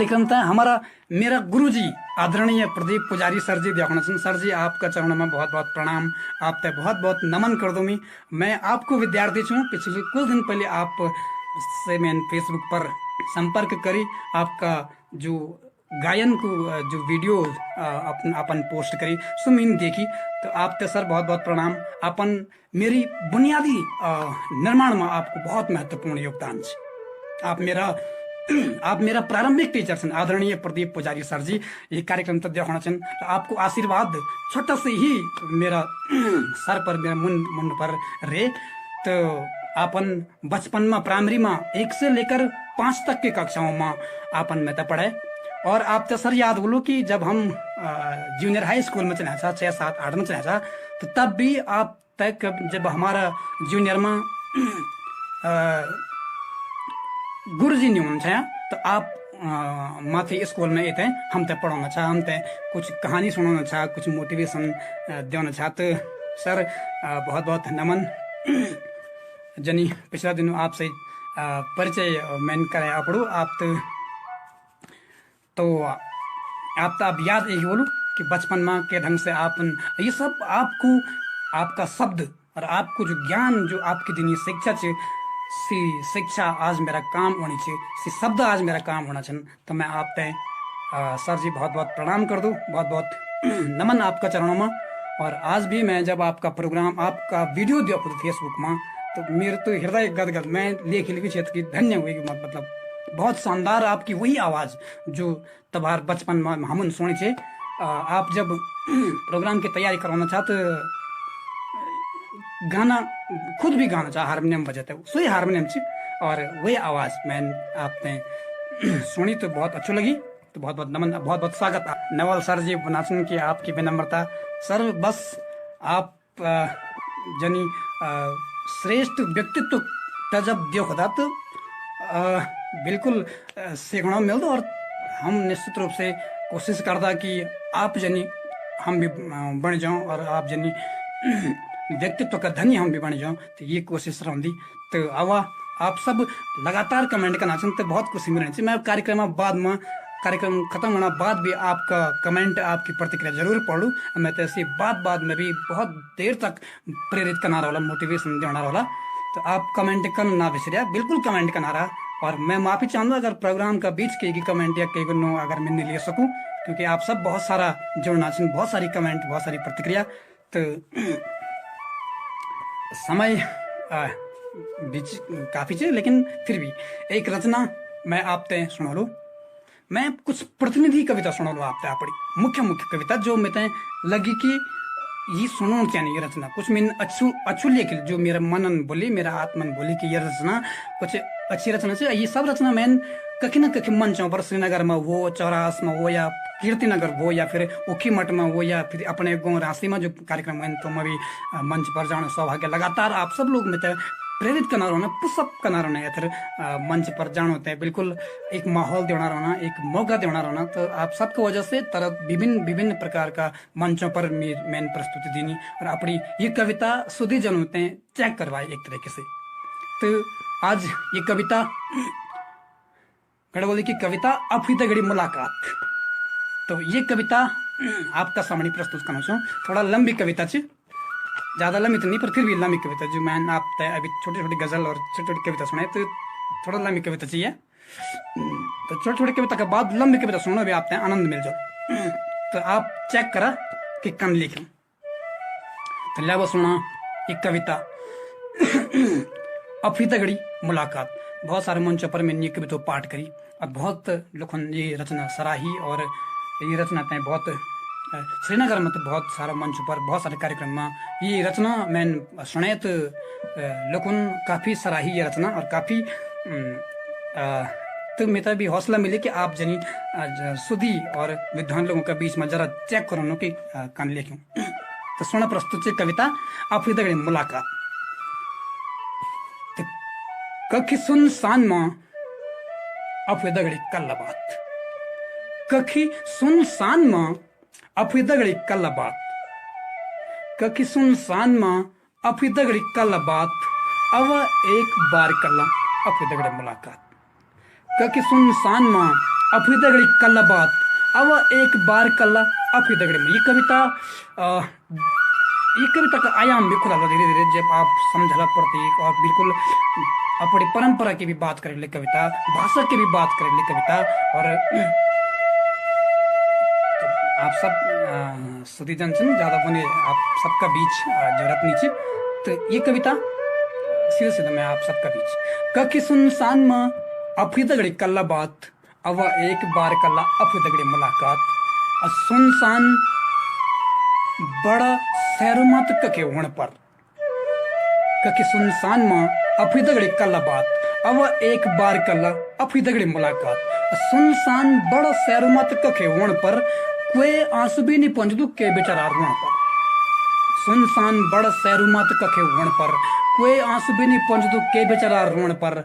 कार्यक्रम था हमारा मेरा गुरुजी आदरणीय प्रदीप पुजारी सर जी देखना सुन सर जी आपका चरणों में बहुत बहुत प्रणाम आप तक बहुत बहुत नमन कर दूँ मैं आपको विद्यार्थी छूँ पिछले कुछ दिन पहले आप से मैं फेसबुक पर संपर्क करी आपका जो गायन को जो वीडियो अपन पोस्ट करी सो मैंने देखी तो आप ते सर बहुत बहुत प्रणाम अपन मेरी बुनियादी निर्माण में आपको बहुत महत्वपूर्ण योगदान है आप मेरा प्रारंभिक टीचर छन् आदरणीय प्रदीप पुजारी सर जी ये कार्यक्रम तो देखना छन् आपको आशीर्वाद छोटा से ही मेरा सर पर मेरा मुंड पर रहे तो अपन बचपन में प्राइमरी में 1 से लेकर 5 तक की कक्षाओं में अपन में तो पढ़े और आप तो सर याद बोलो कि जब हम जूनियर हाई स्कूल में चला था 6, 7, 8 में चला था तो तब भी आप तक जब हमारा जूनियर में गुरुजी नहीं होना तो आप माथि स्कूल में ये हम ते पढ़ाना चाह हम ते कुछ कहानी सुनाना चाह कुछ मोटिवेशन देना चाह तो सर बहुत बहुत नमन जनी पिछला दिनों आपसे परिचय मैंने कराया पढ़ू आप तो आप याद यही बोलूँ कि बचपन में के ढंग से आप ये सब आपको आपका शब्द और आपको जो ज्ञान जो आपकी दिन शिक्षा से सी शिक्षा आज मेरा काम होनी चाहिए सी शब्द आज मेरा काम होना चाहिए तो मैं आप तय सर जी बहुत बहुत प्रणाम कर दूँ बहुत बहुत नमन आपका चरणों में और आज भी मैं जब आपका प्रोग्राम आपका वीडियो देखो तो फेसबुक में तो मेरे तो हृदय गदगद मैं लेख लिखी क्षेत्र की धन्य हुई मतलब बहुत शानदार आपकी वही आवाज़ जो तबार बचपन में हम सुनी थे आप जब प्रोग्राम की तैयारी करवाना चाहते गाना खुद भी गाना चाह हारमोनियम बजाते वही हारमोनियम थी और वही आवाज़ मैं आपने सुनी तो बहुत अच्छी लगी तो बहुत बहुत नमन बहुत बहुत स्वागत नवल सर जी नाचन की आपकी विनम्रता सर बस आप जनी श्रेष्ठ व्यक्तित्व जब देखा तो बिल्कुल सीखना मिलता और हम निश्चित रूप से कोशिश करता कि आप जनी हम भी बन जाऊं और आप जनी व्यक्तित्व का धनी हम भी बन जाऊं तो ये कोशिश रही तो आवा आप सब लगातार कमेंट करना चाहते बहुत खुशी मिलनी चाहिए मैं कार्यक्रम खत्म होना बाद भी आपका कमेंट आपकी प्रतिक्रिया जरूर पढ़ूँ मैं तो ऐसी बाद में भी बहुत देर तक प्रेरित करना रहा मोटिवेशन देना रहा तो आप कमेंट करना ना बिसरिया बिल्कुल कमेंट करना रहा और मैं माफ़ी चाहूँगा अगर प्रोग्राम का बीच कई कमेंट या कई नो अगर मैं नहीं ले सकूँ क्योंकि आप सब बहुत सारा जुड़ना चाहिए बहुत सारी कमेंट बहुत सारी प्रतिक्रिया तो समय बीच काफ़ी चाहिए लेकिन फिर भी एक रचना मैं आप तय सुना लूँ मैं कुछ प्रतिनिधि कविता सुना लूँ आप तय पढ़ी मुख्य कविता जो मैं तय लगी कि ये सुनो क्या नहीं ये रचना कुछ मैंने अच्छू लिखी जो मेरा मनन बोली मेरा आत्मन बोली कि ये रचना कुछ अच्छी रचना से ये सब रचना मैं कहीं ना कहीं मंचों पर श्रीनगर में हो चौरास में हो या कीर्तिनगर हो या फिर उखीमठ में हो या फिर अपने गाँव राशि में जो कार्यक्रम है तो मैं भी मंच पर जाने सौभाग्य लगातार आप सब लोग में तो प्रेरित करना रहना पुशअप करना रहना या फिर मंच पर जाना होता है बिल्कुल एक माहौल देना रहना एक मौका देना रहना तो आप सबकी वजह से तरह विभिन्न प्रकार का मंचों पर मैंने प्रस्तुति देनी और अपनी ये कविता सुधी जन होते हैं चेक करवाए एक तरीके से तो आज ये कविता गढ़वाली की कविता अफी तगड़ी मुलाकात तो ये कविता आपका सामने प्रस्तुत करना चाहूँ थोड़ा लंबी कविता थी ज़्यादा लंबी तो नहीं पर फिर भी लंबी कविता जो मैं आप अभी छोटी छोटी गज़ल और छोटी छोटी कविता सुनाए तो थोड़ा लंबी कविता चाहिए तो छोटी छोटी कविता के बाद लंबी कविता सुनो भी आप आनंद मिल जाओ तो आप चेक करा कि कम लिखें तो लिया वो सुना एक कविता अफी तगड़ी मुलाकात बहुत सारे मंचों पर मैंने ये कविता पाठ करी और बहुत लोगों ने ये रचना सराही और ये रचना बहुत श्रीनगर में तो बहुत सारा मंच पर बहुत सारे कार्यक्रम में ये रचना मैं सुने तो लोगों काफ़ी सराही ये रचना और काफ़ी तो मेरा भी हौसला मिले कि आप जनी सुधी और विद्वान लोगों के बीच में जरा चेक करो कि कान लिखूँ तो सुना प्रस्तुत है कविता अफी तगड़ी मुलाकात कखी सुनसान में अफी तगड़ी कल्ला बात कखी सुनसान में अफी तगड़ी कल्ला बात कखी सुनसान में अफी तगड़ी कल्ला बात अब एक बार कल्ला अफी तगड़ी मुलाकात कखी सुनसान में अफी दगड़ी कल्ला बात अब एक बार कल्ला अफी दगड़ी में। ये कविता का आयाम भी खुला धीरे धीरे जब आप समझला प्रतीक और बिल्कुल अपनी परंपरा की भी बात करेले कविता, भाषा की भी बात करेले कविता। और आप सब सुधी जन छन् ज्यादा पनि आप सबका बीच जरूरत नीचे। तो ये कविता सीधे सीधे मैं आप सबका बीच कखी सुनसान में अफी दगड़ी कल्ला बात अब एक बार कल्ला अफी दगड़ी मुलाकात। सुनसान बड़ा शहरों मत कके होने पर कके सुनसान में अफी दगड़ी कल्ला बात अब एक बार कल्ला अफी दगड़ी मुलाकात। सुनसान बड़ा शहरों मत कके होने पर कोई आंसू भी नहीं पंजदू के बेचारा रोण पर। सुनसान बड़ा शहरों मत कके होने पर कोई आंसू भी नहीं पंजदू के बेचारा रोण पर।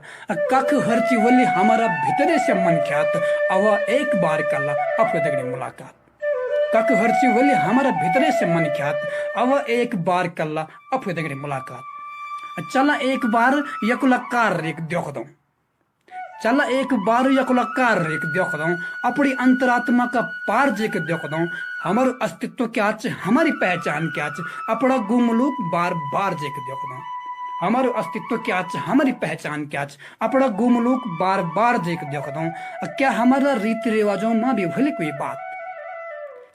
कख हरची वली हमारा भीतरे से मन ख्यात अब एक बार कल्ला अफी दगड़ी मुलाकात। कक हरची वली हमारा भीतरे से मन ख्यात अब एक बार कल्ला अफी दगड़ी मुलाकात। चला एक बार यकुलकार रेक देख दो, चला एक बार यकुलकार रेक देख दो, अपनी अंतरात्मा का पार जेक देख दो। हमारे अस्तित्व क्या च हमारी पहचान क्या च अपना गुमलूक बार बार जेक देख दो। हमारो अस्तित्व क्या च हमारी पहचान क्या च अपना गुमलूक बार बार जेक देख दो। क्या हमारा रीति रिवाजों में भी भूली कोई बात।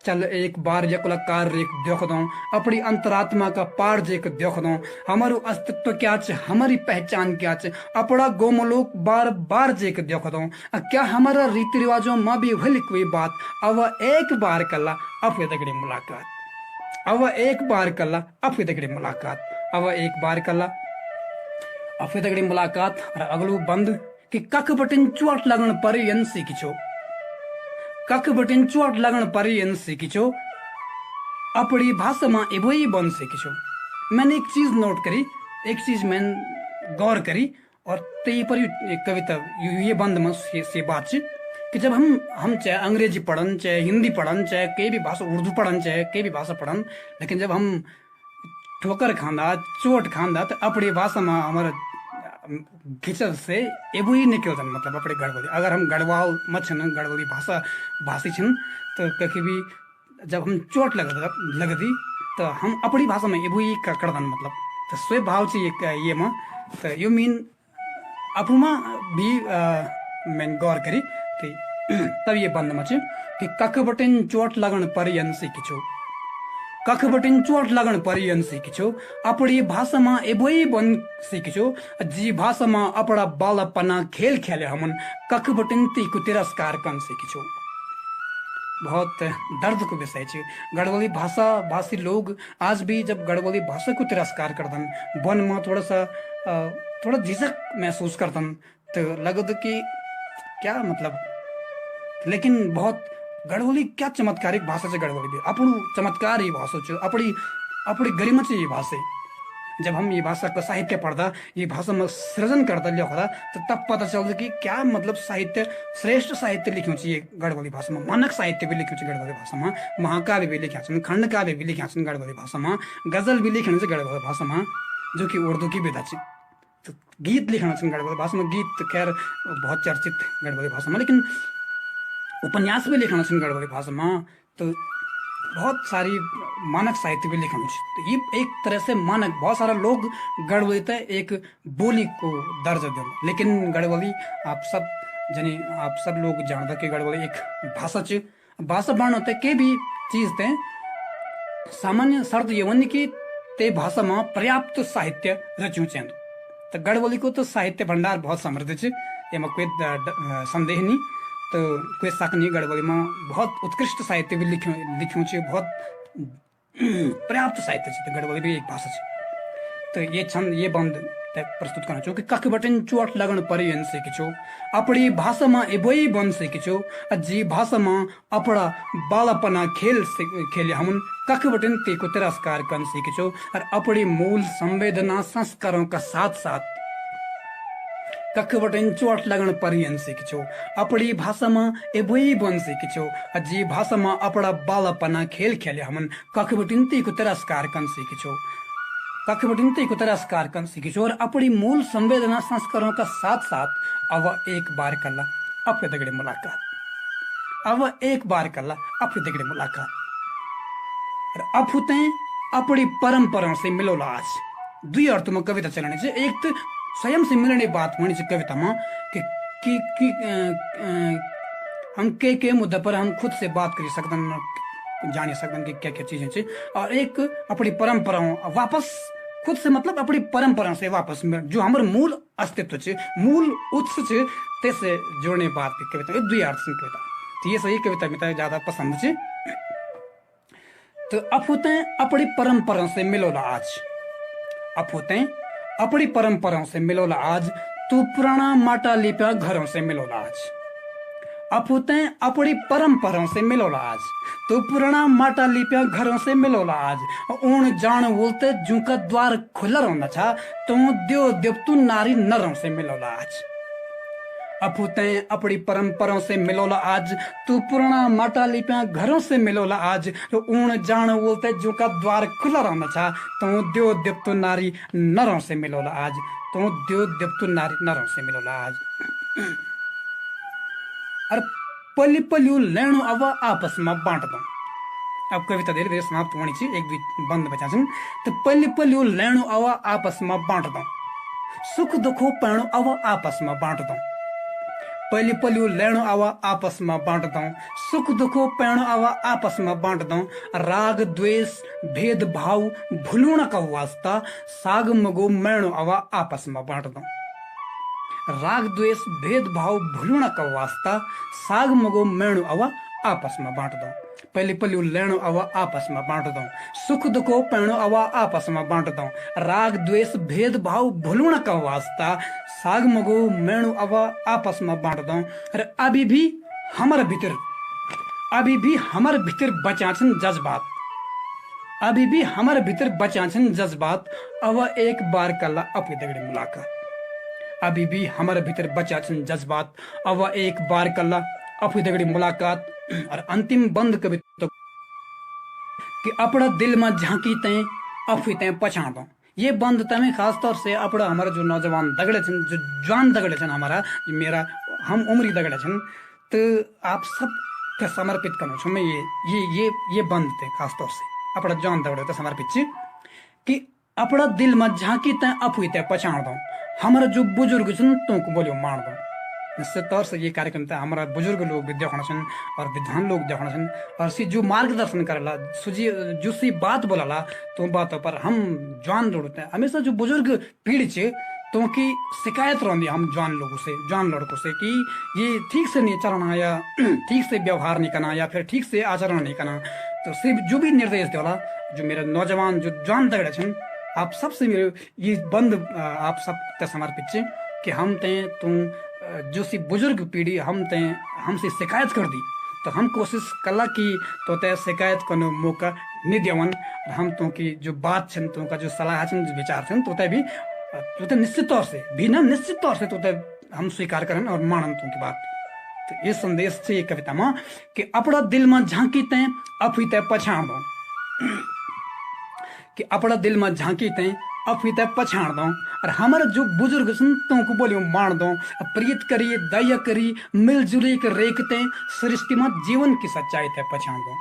चल एक बार यकुलकार रेक देख दो, अपनी अंतरात्मा का पार जेक देख दो। हमारो अस्तित्व क्या च हमारी पहचान क्या च अपना गोमलोक बार बार जेक देख दो। क्या हमारा रीति रिवाजों में भी भली कोई बात अब एक बार कल्ला अफी दगड़ी मुलाकात। अब एक बार कल्ला अफी दगड़ी मुलाकात। अब एक बार कल्ला अफी दगड़ी मुलाकात। और अगलू बंद कि कख बटिन चोट लगन पर यन सीखिछो, कख बटिन चोट लगन पर यन सीखिछो, अपनी भाषा में एवोई बन सीखिछो। मैंने एक चीज नोट करी, एक चीज मैंने गौर करी और ते पर एक कविता ये बंद में से बात कि जब हम चाहे अंग्रेजी पढ़न, चाहे हिंदी पढ़न, चाहे कई भी भाषा उर्दू पढ़न, चाहे कई भी भाषा पढ़न, लेकिन जब हम ठोकर खांदा चोट खांदा तो अपनी भाषा में हमारा घिचल से एबो ही निकल जान मतलब अपने गढ़वाली। अगर हम गढ़वाल मत छन गढ़वाली भाषा भाषी छन तो कभी भी जब हम चोट लगती तो हम अपनी भाषा में एबो ही कर दन मतलब तो स्वे भाव से ये में तो यो मीन अपुमा भी मैंने गौर करी कि तब ये बंद मचे कि कख बटिन चोट लगन पर यन सीखिछो, कख बटिन चोट लगन पर यन सीखिछो, अपनी भाषा में एबोई बन सीखिछो। जी भाषा में अपना बालपना खेल खेले हमन कख बटिन ती को तिरस्कार कन सीखिछो। बहुत दर्द को विषय है। गढ़वाली भाषा भाषी लोग आज भी जब गढ़वाली भाषा को तिरस्कार करदन वन में थोड़ा झिझक महसूस करदन तो लगद कि क्या मतलब, लेकिन बहुत गढ़वाली क्या चमत्कारिक भाषा है। गढ़वाली भी अपन चमत्कार ही भाषा है, अपनी गरिमा से ये भाषा। जब हम ये भाषा का साहित्य पढ़ता ये भाषा में सृजन करता लिखा तो तब पता चलता कि क्या मतलब साहित्य श्रेष्ठ साहित्य लिखियों चाहिए गढ़वाली भाषा में। मानक साहित्य भी लिखियों चाहिए गढ़वाली भाषा में, महाकाव्य भी लिखा छन्, खंड काव्य भी लिखा छन् गढ़वाली भाषा में, गजल भी लिखना चाहिए गढ़वाली भाषा में जो कि उर्दू की विधा है। तो गीत लिखना छन् गढ़वाली भाषा में, गीत खैर बहुत चर्चित गढ़वाली भाषा में, लेकिन उपन्यास भी लिखना छन् गढ़वाली भाषा में। तो बहुत सारी मानक साहित्य भी लिखना चाहिए। तो ये एक तरह से मानक बहुत सारा लोग गढ़वाली एक बोली को दर्जा दें, लेकिन गढ़वाली आप सब लोग जानते कि गढ़वाली एक भाषा च भाषा बन होते के भी चीज थे सामान्य शर्त ये वन कि ते भाषा में पर्याप्त साहित्य रचू चाहिए। तो गढ़वाली को तो साहित्य भंडार बहुत समृद्ध है, इसमें कोई संदेह नहीं, तो कोई शक नहीं। गढ़वाली में बहुत उत्कृष्ट साहित्य भी लिखूँ चाहिए, बहुत पर्याप्त साहित्य है। तो गढ़वाली भी एक भाषा है। तो ये छंद ये बंद प्रस्तुत करना चाहूँ कि कख बटन चोट लगन पर यन सीखिछो, अपनी भाषा में एबोई बन सीखिछो, जी भाषा में अपना बालापना खेले हमन कख बटन ते को तिरस्कार कर सीखिछो। और अपनी मूल संवेदना संस्कारों का साथ साथ कख बटन चोट लगन पर यन सीखिछो, अपनी भाषा में एबोई बन सीखिछो, जी भाषा में अपना बालापना खेले हमन कख बटन ते को तिरस्कार कर सीखिछो, कख बटन ते को तिरस्कार कर सीखिछो। और अपनी मूल संवेदना संस्कारों का साथ साथ अब एक बार कल्ला अपने दगड़े मुलाकात। अब एक बार कला अफु दगड़े मुलाकात और अफु ते अपनी परंपरा से मिलोला आज दुई अर्थ में कविता चलने से एक तो स्वयं से मिलने बात होनी चाहिए कविता में कि हम के मुद्दे पर हम खुद से बात कर सकते हैं जान सकते हैं कि क्या क्या चीजें चाहिए और एक अपनी परंपराओं वापस खुद से मतलब अपनी परंपरा से वापस जो हमारे मूल अस्तित्व छे मूल उत्स छे तेसे जोड़ने बात की कविता दुई अर्थ से कविता तो ये सही कविता में ज्यादा पसंद छे तो अफुते अपनी परंपरा से मिलोला आज अफुते अपनी परंपराओं से मिलोला आज तू पुराना माटा लिपा घरों से मिलोला आज अफुते अपनी परंपराओं से मिलोला आज तो पुराना माटा लिपा घरों से मिलोला आज ऊण जान बोलते जू का द्वार खुला रहना था तो द्यो देवतु नारी नरों से मिलोला आज अफुते अपनी परंपराओं से मिलोला आज तू पुराना माटा लिपा घरों से मिलोला आज तो ऊण जान बोलते जू का द्वार खुला रहना था तो द्यो देवतु नारी नरों से मिलोला आज तो द्यो देवतु नारी नरों से मिलोला आज और पली पलियो लेणो अब आपस में बांट दो अब कविता धीरे धीरे समाप्त होनी चाहिए एक भी बंद बचा तो पली पलियो लेणो अब आपस में बांट दो सुख दुखो पैणो अब आपस में बांट दो पली पलियो लेणो अब आपस में बांट दो सुख दुखो पैणो अब आपस में बांट दो राग द्वेष भेद भाव भूलूण का वास्ता साग मगो मैणो अब आपस में बांट दो राग द्वेष भेदभाव भूलूण का वास्ता साग मगो मेणु अवा आपस में बांट दो पहली पलियो लेणो अवा आपस में बांट दो सुख दुखो पैणो अवा आपस में बांट दो राग द्वेष भेदभाव भूलूण का वास्ता साग मगो मेणु अवा आपस में बांट दो अरे अभी भी हमारे भीतर बचा छन जज्बात अभी भी हमारे भीतर बचा छन जज्बात अवा एक बार कला अपनी दगड़ी मुलाकात अभी भी हमारे भीतर बचा छन जज्बात अब एक बार कल्ला अपनी दगड़ी मुलाकात और अंतिम बंद कविता कि अपना दिल में झांकी तय अफी तय पछाण दो ये बंद तमें खास तौर से अपना हमारा जो नौजवान दगड़े छन जो जवान दगड़े छन हमारा मेरा हम उम्री दगड़े छन तो आप सब के समर्पित करूँ छो मैं ये बंद थे खास तौर से अपना जवान दगड़े तो समर्पित छे कि अपना दिल में झांकी तय अफी तय पछाण दो हमारा जो बुजुर्ग छन तुमको बोलियो मान दो निश्चित तौर से ये कार्यक्रम था हमारा बुजुर्ग लोग भी देखना छन और विद्वान लोग देखना छन और सी जो मार्गदर्शन करेला सुजी जो सी बात बोलाला तो बातों पर हम जवान लोग हमेशा जो बुजुर्ग पीढ़ी छे तो की शिकायत रही हम जवान लोगों से जवान लड़कों से कि ये ठीक से नहीं चलना या ठीक से व्यवहार नहीं करना या फिर ठीक से आचरण नहीं करना तो सिर्फ जो भी निर्देश देला जो मेरा नौजवान जो जवान दगड़े छन आप सबसे मेरे ये बंद आप सब तक समर्पित छे कि हम तय तुम जो सी बुजुर्ग पीढ़ी हम तय हमसे शिकायत कर दी तो हम कोशिश कला कि तो तय शिकायत करने मौका नहीं देवन हम तो की जो बात छन तो का जो सलाह छन जो विचार छन तो तय भी तो तय निश्चित तौर से भी ना निश्चित तौर से तो तय हम स्वीकार करन और मानन तो की बात तो ये संदेश से ये कविता में कि अपना दिल में झांकी तय अफी तय पछाण दो कि अपना दिल में झांकी तय अफी तय पछाण दो और हमारे जो बुजुर्ग सुन तुमको बोलियो मान दो प्रीत करी दया करी मिलजुली के रेखते सृष्टि में जीवन की सच्चाई तय पछाण दो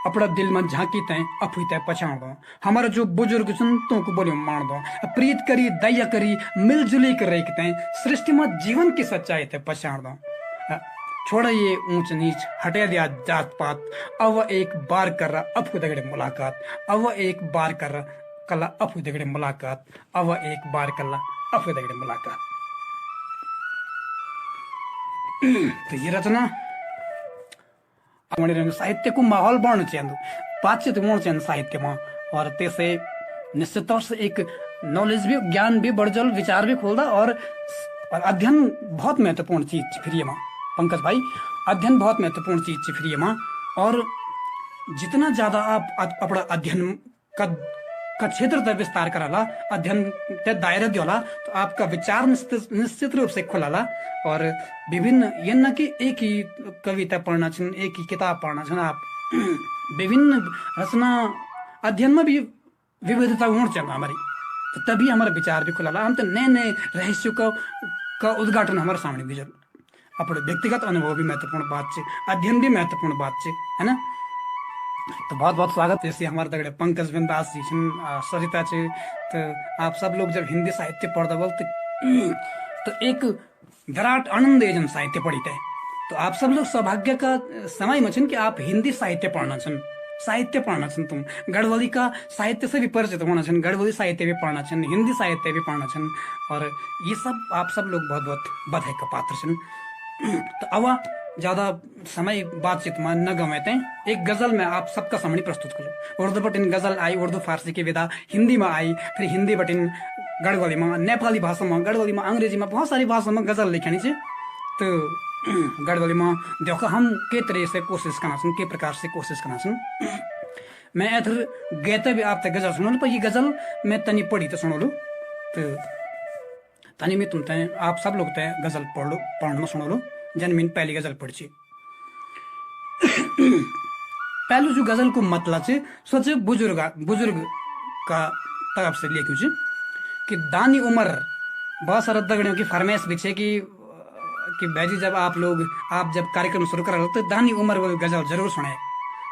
अपना दिल में झांकी तय अफी तय पछाण दो हमारे जो बुजुर्ग सुन तुमको बोलियो मान दो प्रीत करी दया करी मिलजुली के रेखते सृष्टि में जीवन की सच्चाई तय पछाण दो छोड़ा ये ऊंच नीच हटे दिया जात पात अब एक बार कर रहा अफू दगड़े मुलाकात अब एक बार कर रहा कला अफू दगड़े मुलाकात अब एक बार कला अफू दगड़े मुलाकात तो ये रचना साहित्य को माहौल बढ़ना चाहिए बातचीत होना चाहिए साहित्य में और तैसे निश्चित तौर से एक नॉलेज भी ज्ञान भी बढ़ जल विचार भी खोलता और अध्ययन बहुत महत्वपूर्ण चीज फिर ये माँ पंकज भाई अध्ययन बहुत महत्वपूर्ण चीज है फिर ये और जितना ज्यादा आप अपना अध्ययन का क्षेत्र तक विस्तार कराला अध्ययन के दायरा दियोला तो आपका विचार निश्चित रूप से खुलाला और विभिन्न ये न कि एक ही कविता पढ़ना छन एक ही किताब पढ़ना छन आप विभिन्न रचना अध्ययन में भी विविधता होना चाहिए हमारी तो तभी हमारा विचार भी खुलाला हम तो नए नए रहस्यों का उद्घाटन हमारे सामने भी अपने व्यक्तिगत अनुभव भी महत्वपूर्ण बात है, अध्ययन भी महत्वपूर्ण बात है ना। तो बहुत बहुत स्वागत। जैसे हमारे दगड़े पंकज बिंदास जी छिन, सरिता छे, तो आप सब लोग जब हिंदी साहित्य पढ़ते बोल तो एक विराट आनंद एजन साहित्य पढ़ी थे। तो आप सब लोग सौभाग्य का समय में छन कि आप हिंदी साहित्य पढ़ना छन, साहित्य पढ़ना छन, तुम गढ़वाली का साहित्य से भी परिचित होना छन, गढ़वाली साहित्य भी पढ़ना छन, हिंदी साहित्य भी पढ़ना छन, और ये सब आप सब लोग बहुत बहुत बधाई का पात्र छन। तो अब ज्यादा समय बातचीत में न गवाते, एक गजल में आप सबका सामने प्रस्तुत करूँ। उर्दू बटिन गजल आई, उर्दू फारसी की विधा हिंदी में आई, फिर हिंदी बटिन गढ़वाली में, नेपाली भाषा में, गढ़वाली में, अंग्रेजी में, बहुत सारी भाषा में गजल लिखनी चाहिए। तो गढ़वाली में देखो हम के तरह से कोशिश करना सुन, के प्रकार से कोशिश करना सुन। मैं इधर गए भी आप तक गजल सुनो, पर ये गजल मैं तनी पढ़ी तो सुनो लो। तो तनी में तुम तय आप सब लोग तय गजल पढ़ लो, पढ़ना सुनो लो। जन मैंने पहली गजल पढ़ी। पहलू जो गजल को मतलब से सोचे बुजुर्ग का तरफ से लिखू छे कि दानी उम्र बहुत सारा दगड़ियों की फरमाइश भी छे कि भाई जी जब आप जब कार्यक्रम शुरू कर तो दानी उम्र वो गजल जरूर सुने।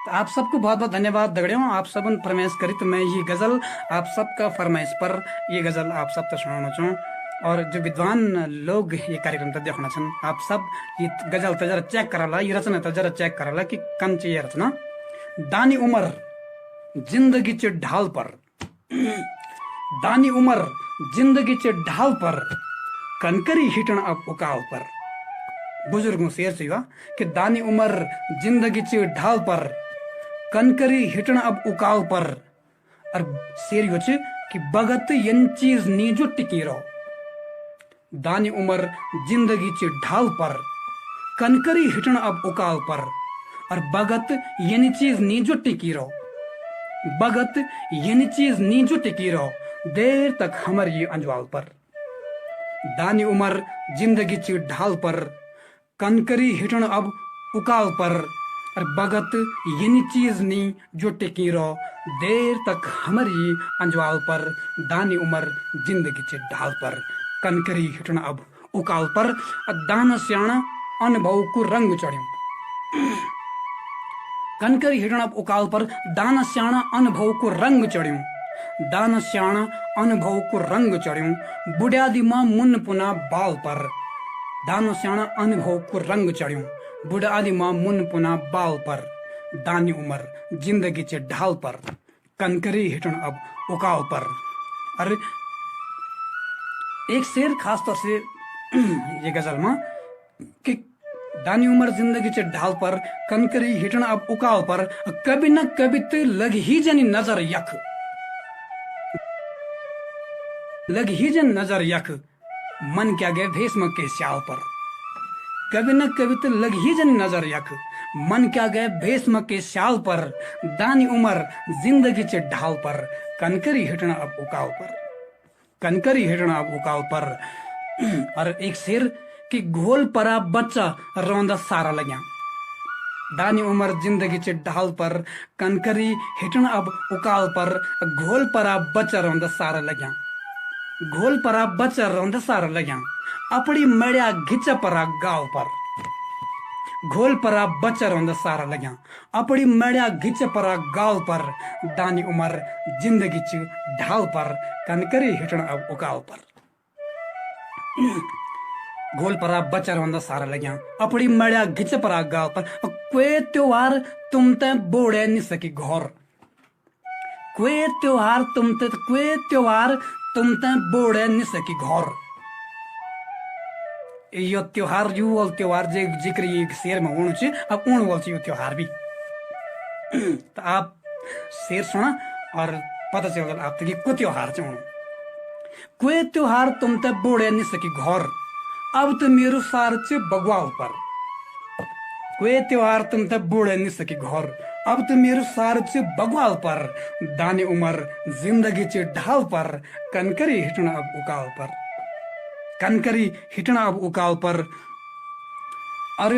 तो आप सबको बहुत बहुत धन्यवाद दगड़ियों, आप सब फरमाइश करी तो मैं ये गजल आप सबका फरमाइश पर ये गजल आप सब तक सुनाना चाहूँ। और जो विद्वान लोग ये कार्यक्रम तो देखना छन, आप सब ये गजल तो जरा चेक कराला, ये रचना तो जरा चेक कराला कि कन चाहिए रचना। दानी उमर जिंदगी चे ढाल पर, दानी उमर जिंदगी चे ढाल पर, कनकरी हिटन अब उकाल पर। बुजुर्गों शेर से हुआ कि दानी उमर जिंदगी चे ढाल पर, कनकरी हिटन अब उकाल पर। और शेर हो कि बगत यन चीज नी जो टिकी रहो। दानी उमर जिंदगी चे ढाल पर, कनकरी हिटन अब उकाल पर, और बगत यनी चीज नी जो टिकी रहो, बगत यनी चीज नी जो टिकी रहो, देर तक हमर ये अंजवाल पर। दानी उमर जिंदगी चे ढाल पर, कनकरी हिटन अब उकाल पर, और बगत यनी चीज नी जो टिकी रहो, देर तक हमर ये अंजवाल पर। दानी उमर जिंदगी चे ढाल पर, कनकरी हिटन अब उकाल पर, दान स्याण अनुभव को रंग चढ़्यो। कनकरी हिटन अब उकाल पर, दान स्याण अनुभव को रंग चढ़्यो, दान स्याण अनुभव को रंग चढ़्यो, बुढ़ादी मां मुन पुना बाल पर। दान स्याण अनुभव को रंग चढ़्यो, बुढ़ादी मां मुन पुना बाल पर। दानी उमर जिंदगी चे ढाल पर, कनकरी हिटन अब उकाल पर। अरे एक शेर खास तौर से ये गजल में कि दानी उमर जिंदगी चे ढाल पर, कनकरी हिटन अब उकाल पर, कभी न कभी तो लग ही जनी नजर यख, लग ही जन नजर यख, मन क्या गए भेषम के श्याल पर। कभी न कभी तो लग ही जन नजर यख, मन क्या गए भेषम के श्याल पर। दानी उमर जिंदगी चे ढाल पर, कनकरी हिटन अब उकाल पर, कनकरी हिटन अब उकाल पर। और एक शेर कि घोल परा बच्चा रोंदा सारा लग्या। दानी उमर जिंदगी चे ढाल पर, कनकरी हिटन अब उकाल पर, घोल परा बच्चा रोंदा सारा लग्या, घोल परा बच्चा रोंदा सारा लग्या, अपनी मड़िया घिचा परा गाव पर। घोल परा बच्चा रोंदा सारा लग्या, अपनी मड़िया घिच परा गाल पर। दानी उमर जिंदगी च ढाल पर, कनकरी हिटन अब उकाल पर। घोल परा बच्चा रोंदा सारा लग्या, अपनी मड़िया घिच परा गाल पर। कोई त्योहार तुम ते बोड़े नि सकी घोर, कोई त्योहार तुम ते बोड़े नि सकी घोर। यो त्योहार यू वाल त्योहार जे जिक्र ये शेर में होना चाहिए, अब उन वाल यो त्योहार भी। तो आप शेर सुना और पता चल आप तक को त्योहार चाहिए। कोई त्योहार तुम ते बोड़े नहीं सकी घोर, अब तो मेरो सार च बगवाल पर। कोई त्योहार तुम ते बोड़े नहीं सकी घोर, अब तो मेरो सार च बगवाल पर। दानी उमर जिंदगी च ढाल पर, कनकरी हिटना अब उकाल पर, कनकरी हिटना अब उकाल पर। और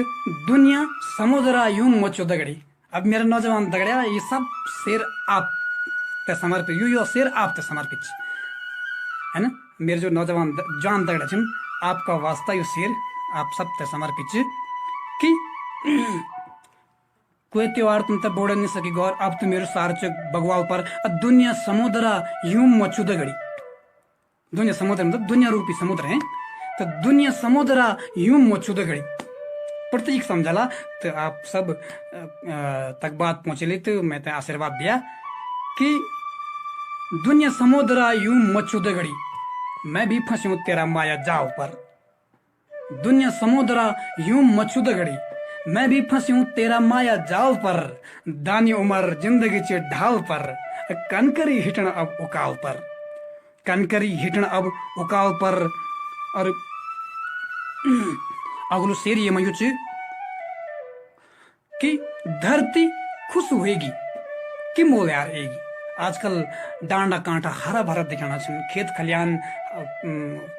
दुनिया समुद्रा यूं मचो दगड़ी। अब मेरा नौजवान दगड़िया ये सब शेर आप ते समर्पित, यो शेर आप ते समर्पित है ना। मेरे जो नौजवान जान दगड़ा छिन आपका वास्ता यो शेर आप सब ते समर्पित च कि कोई त्योहार तुम तब बोड़ नहीं सकी गौर अब तो मेरे सार च बगवाल पर दुनिया समुद्र यूं मचुद घड़ी दुनिया समुद्र मतलब दुनिया रूपी समुद्र है तो दुनिया समुद्र यूं मचुद घड़ी प्रतीक समझाला तो आप सब तक बात पहुंचली तो मैं ते आशीर्वाद दिया कि दुनिया समुद्र यूं मचुद घड़ी मैं भी फंसी हूं तेरा माया जाल पर दुनिया समुद्र यूं मचुद घड़ी मैं भी फंसी हूं तेरा माया जाल पर दानी उमर जिंदगी चे ढाल पर कनकरी हिटण अब उकाल पर कनकरी हिटण अब उकाल पर और अगलो शेर ये मयू कि धरती खुश होएगी कि मोल यार एगी आजकल डांडा कांटा हरा भरा दिखाना छन खेत खलियान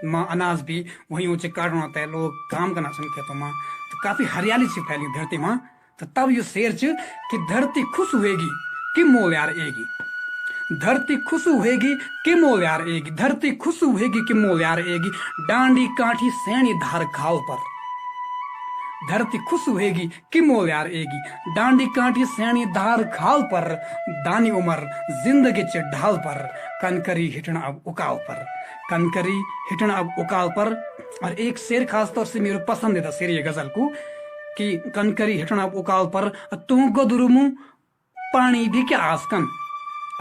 में अनाज भी वही ऊंचे काटना होता है लोग काम करना छन खेतों में तो काफी हरियाली सी फैली धरती में तो तब ये शेर च कि धरती खुश होएगी कि मोल यार एगी धरती खुश होएगी कि मोल यार एगी धरती खुश होएगी कि मोल यार एगी डांडी काठी सैनी धार घाव पर धरती खुश होएगी कि मोल यार एगी डांडी काठी सैनी धार घाव पर दानी उमर जिंदगी चे ढाल पर कनकरी हिटण अब उकाल पर कनकरी हिटण अब उकाल पर और एक शेर खास तौर से मेरे पसंदीदा शेर ये गजल को कि कनकरी हिटण अब उकाल पर तू गदुरुमु पानी भी क्या आसकन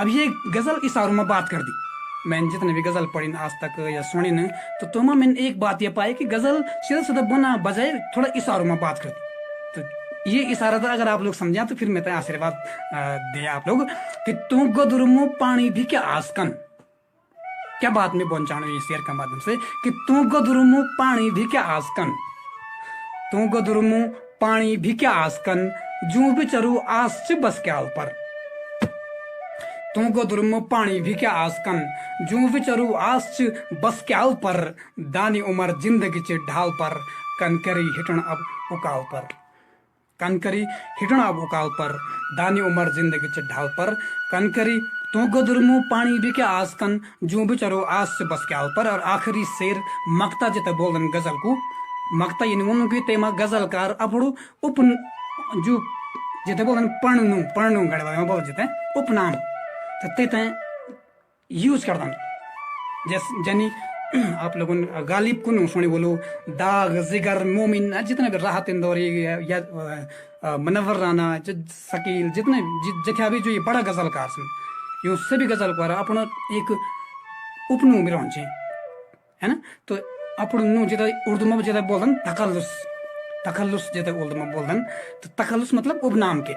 अब ये गजल इशारों में बात कर दी मैंने जितने भी गजल पढ़ी आज तक या सुनी न तो तुम्हें मैंने एक बात ये पाई कि गजल सीधा सीधा बना बजाय थोड़ा इशारों में बात कर दी तो ये इशारा था अगर आप लोग समझा तो फिर मैं तो आशीर्वाद दिया आप लोग कि तू गदुरुमु पानी भी क्या आसकन क्या बात में पहुंचाना ये शेर के माध्यम से कि तू गदुरुमु पानी भी क्या आसकन तू गदुरुमु पानी भी क्या आसकन जू बिचरू आस च बस क्या पर तू गदुरुमु पानी भी क्या आसकन जू बिचरू आस च बस क्या पर दानी उमर जिंदगी च ढाल पर कनकरी हिटण अब उकाल पर कनकरी हिटण अब उकाल पर दानी उमर जिंदगी च ढाल पर कनकरी तू गदुरुमु पानी भी क्या आसकन जू बिचरू आस च बस क्या पर और आखिरी शेर मक्ता जिते बोलन गजल को मक्ता ये उनकी तेमा गजलकार अपड़ू उप जो जिते बोलन पढ़नु गड़बड़ में बोल जिते उपनाम तो ते यूज करता जैस जनी आप लोगों ने गालिब कुन सुनी बोलो दाग जिगर मोमिन जितने भी राहत इंदौरी या मनवर राना शकील जितने जख्या भी जो ये बड़ा गजलकार सुन यो सभी गजलकार अपना एक उपनु में रहन्छ है ना तो अपनु जिता उर्दू में जिता बोलन तखल्लुस जिता उर्दू में बोलन तो तखल्लुस मतलब उपनाम के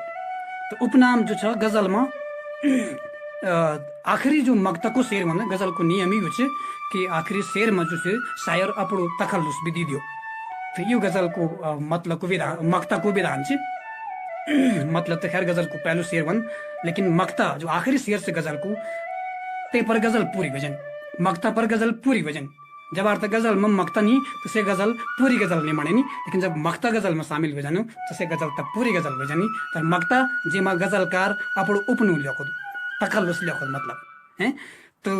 तो उपनाम जो छ गजल में आखिरी जो मक्ता शेर में गजल को नियम ही कि आखिरी शेर में जो शायर अपनो तखल्लुस भी दी दियो तो यो गजल को मतलब को विधान मक्ता को विधान मतलब तो खैर गजल को पहलू शेर बन लेकिन मक्ता जो आखिरी शेर से गजल को ते पर गजल पूरी वजन मक्ता पर गजल पूरी वजन जब अर्थ गजल में मक्ता नहीं तो से गजल पूरी गजल नहीं माने नहीं लेकिन जब मक्ता गजल में शामिल हो जानो तो से गजल तब पूरी गजल हो जानी तो मक्ता जेमा गजलकार अपनो उपनु लिखो तखल्लुस लिखो मतलब है तो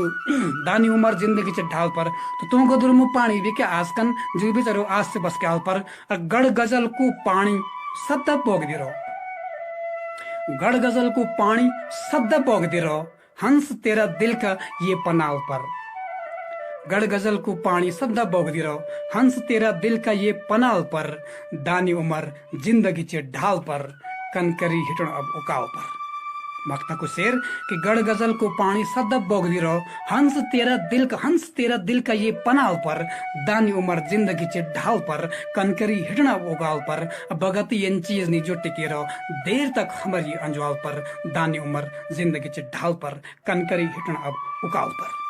दानी उमर जिंदगी चे ढाल पर तो तुम गदुरुमु पानी भी क्या आसकन जो भी चरो आज से बस के पर गढ़ गजल को पानी सदा पोग दे रहो गढ़ गजल को पानी सदा पोग दे रहो हंस तेरा दिल का ये पनाव पर गढ़ गजल को पानी सदा बोग दे रहो हंस तेरा दिल का ये पनाव पर दानी उमर जिंदगी चे ढाल पर कनकरी हिटण अब उकाव पर मक्ता को शेर कि गढ़ गजल को पानी सदा बोग दे रहो हंस तेरा दिल का ये पनाव पर दानी उमर जिंदगी चे ढाल पर कनकरी हिटण अब उकाव पर भगत ये चीज नहीं जो टिके रहो देर तक हमारी अंजवाल पर दानी उमर जिंदगी चे ढाल पर कनकरी हिटण अब उकाव पर।